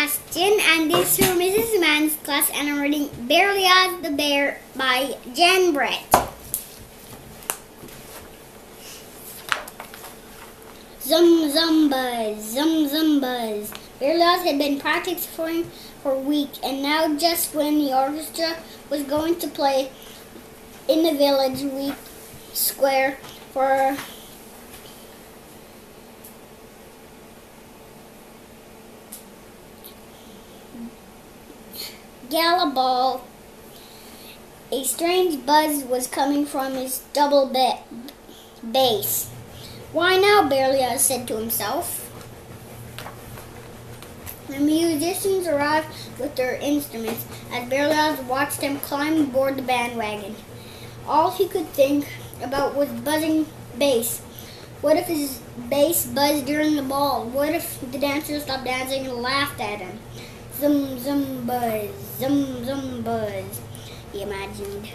Sebastian, and this room is Mrs. Mann's class, and I'm reading Berlioz the Bear by Jan Brett. Zum zum buzz, zum zum buzz. Berlioz had been practicing for a week, and now just when the orchestra was going to play in the village square for gala ball, a strange buzz was coming from his double bass. "Why now?" Berlioz said to himself. The musicians arrived with their instruments as Berlioz watched them climb aboard the bandwagon. All he could think about was buzzing bass. What if his bass buzzed during the ball? What if the dancers stopped dancing and laughed at him? Zum zum buzz, zum zum buzz, he imagined.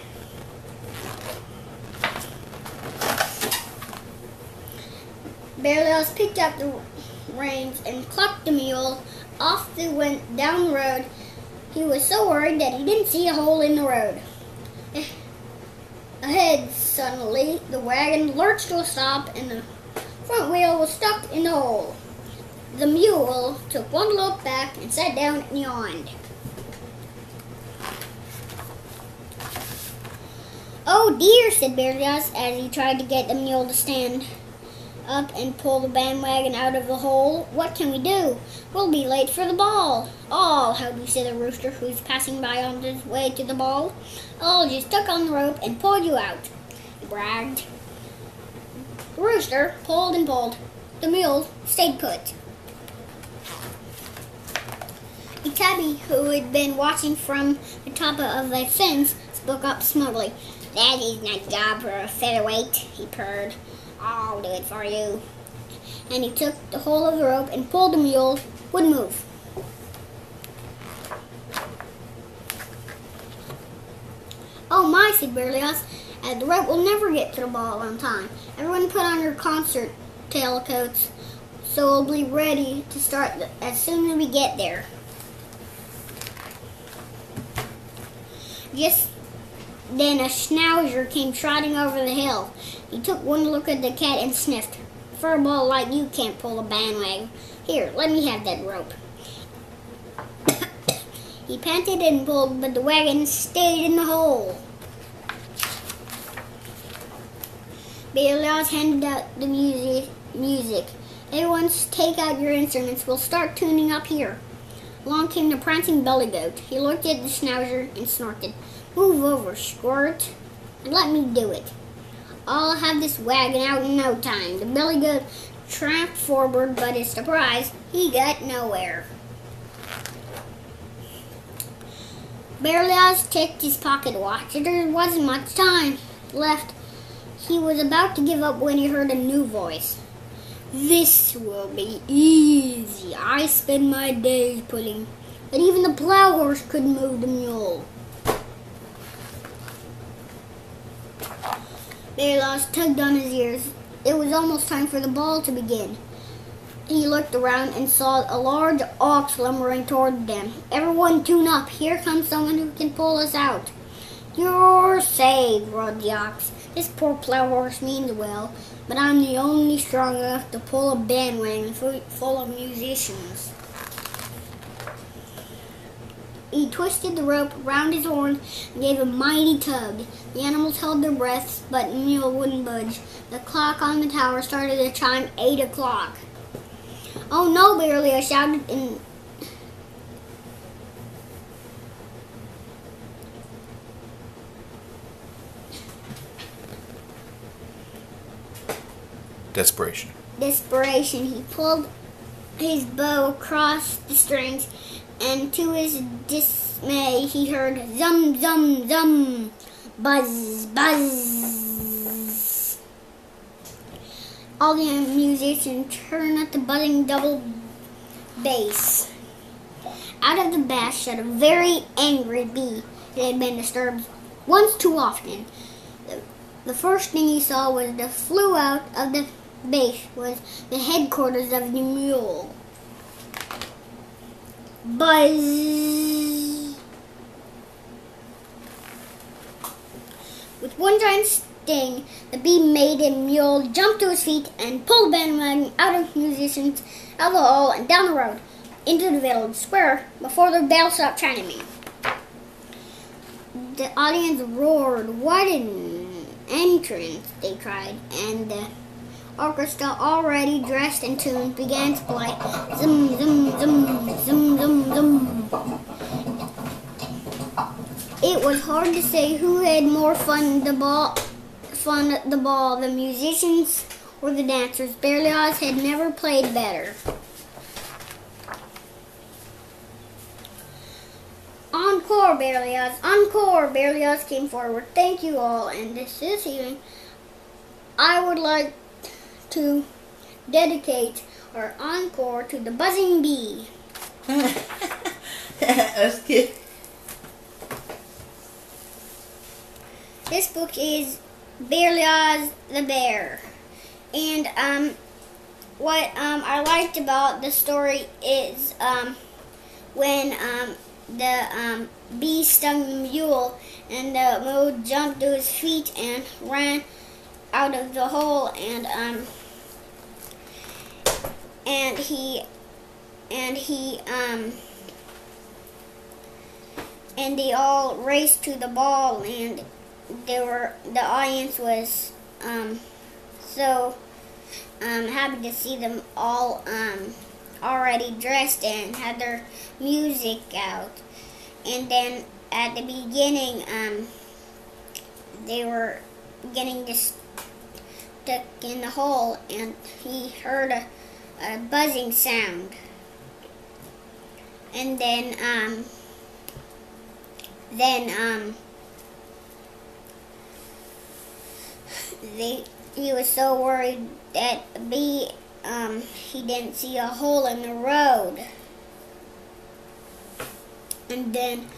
Berlioz picked up the reins and clucked the mule. Off they went down the road. He was so worried that he didn't see a hole in the road. Ahead, suddenly, the wagon lurched to a stop and the front wheel was stuck in the hole. The mule took one look back and sat down and yawned. "Oh dear," said Berlioz as he tried to get the mule to stand up and pull the bandwagon out of the hole. "What can we do? We'll be late for the ball." "I'll help you," said the rooster, who's passing by on his way to the ball. "I'll just tuck on the rope and pull you out," he bragged. The rooster pulled and pulled. The mule stayed put. A tabby, who had been watching from the top of a fence, spoke up smugly. "That is not a job for a featherweight," he purred. "I'll do it for you." And he took the whole of the rope and pulled. The mule wouldn't move. "Oh my," said Berlioz, "the rope will never get to the ball on time. Everyone put on your concert tailcoats so we'll be ready to start as soon as we get there." Just then a schnauzer came trotting over the hill. He took one look at the cat and sniffed. "Fur ball like you can't pull a bandwagon. Here, let me have that rope." He panted and pulled, but the wagon stayed in the hole. Berlioz handed out the music. "Everyone take out your instruments. We'll start tuning up here." Along came the prancing belly goat. He looked at the schnauzer and snorted. "Move over, Squirt, and let me do it. I'll have this wagon out in no time." The belly goat tramped forward, but his surprise, he got nowhere. Berlioz checked his pocket watch. There wasn't much time left. He was about to give up when he heard a new voice. "This will be easy. I spend my days pulling." But even the plow horse couldn't move the mule. Berlioz tugged on his ears. It was almost time for the ball to begin. He looked around and saw a large ox lumbering toward them. "Everyone tune up. Here comes someone who can pull us out." "You're saved," roared the ox. "This poor plow horse means well, but I'm the only strong enough to pull a bandwagon full of musicians." He twisted the rope around his horn and gave a mighty tug. The animals held their breaths, but the mule wouldn't budge. The clock on the tower started to chime 8 o'clock. "Oh no," Berlioz shouted in desperation. He pulled his bow across the strings, and to his dismay he heard zum zum zum, buzz buzz. All the musicians turned at the buzzing double bass. Out of the bass shot a very angry bee that had been disturbed once too often. The first thing he saw was that flew out of the base was the headquarters of the mule. Buzz! With one giant sting, the bee made a mule jump to his feet and pull the bandwagon out of musicians, out of the hall, and down the road into the village square before the bell stopped chiming. The audience roared, "What an entrance!" they cried, and the orchestra, already dressed and tuned, began to play. Zum, zum, zum, zum, zum, zum. It was hard to say who had more fun at the ball, the musicians or the dancers. Berlioz had never played better. Encore, Berlioz! Encore! Berlioz came forward. "Thank you all, and this evening I would like to dedicate our encore to the buzzing bee." That's cute. This book is Berlioz the Bear, and what I liked about the story is when the bee stung the mule, and the mule jumped to his feet and ran out of the hole, and they all raced to the ball, and the audience was so happy to see them all already dressed and had their music out. And then at the beginning, they were getting stuck in the hole, and he heard a buzzing sound. And then he was so worried that he didn't see a hole in the road. And then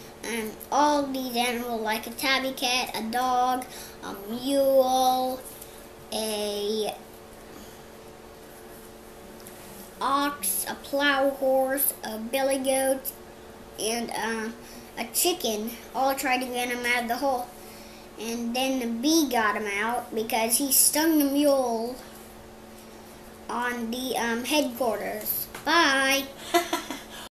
all these animals, like a tabby cat, a dog, a mule, a ox, a plow horse, a billy goat, and a chicken, all tried to get him out of the hole. And then the bee got him out because he stung the mule on the headquarters. Bye!